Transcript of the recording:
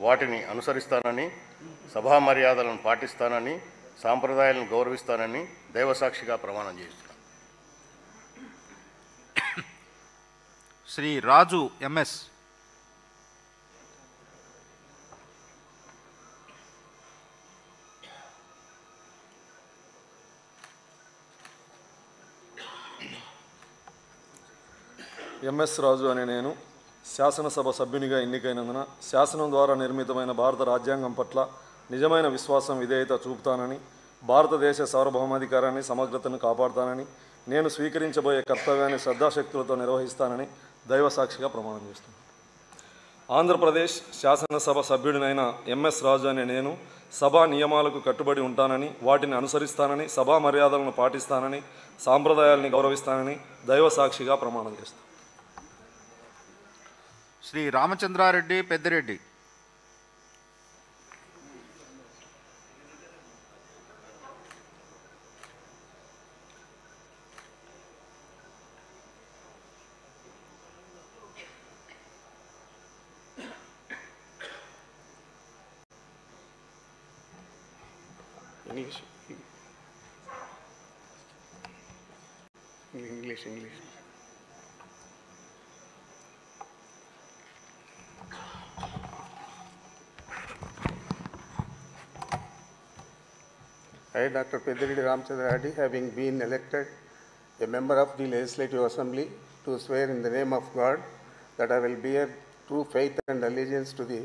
వాటిని అనుసరిస్తానని, సభా మర్యాదలను పాటిస్తానని, సాంప్రదాయాలను గౌరవిస్తానని దైవసాక్షిగా ప్రమాణం చేస్తున్నాను. శ్రీ రాజు ఎంఎస్. ఎంఎస్ రాజు అనే నేను శాసనసభ సభ్యునిగా ఎన్నికైనందున శాసనం ద్వారా నిర్మితమైన భారత రాజ్యాంగం పట్ల నిజమైన విశ్వాసం, విధేయత చూపుతానని, భారతదేశ సార్వభౌమాధికారాన్ని, సమగ్రతను కాపాడుతానని, నేను స్వీకరించబోయే కర్తవ్యాన్ని శ్రద్ధాశక్తులతో నిర్వహిస్తానని దైవసాక్షిగా ప్రమాణం చేస్తున్నాను. ఆంధ్రప్రదేశ్ శాసనసభ సభ్యుడినైన ఎంఎస్ రాజు అనే నేను సభా నియమాలకు కట్టుబడి ఉంటానని, వాటిని అనుసరిస్తానని, సభా మర్యాదలను పాటిస్తానని, సాంప్రదాయాల్ని గౌరవిస్తానని దైవసాక్షిగా ప్రమాణం చేస్తాను. Shri Ramachandra Reddy Peddireddy. English. I, Dr. Peddireddy Ramchandra Reddy, having been elected a member of the Legislative Assembly, to swear in the name of God that I will bear true faith and allegiance to the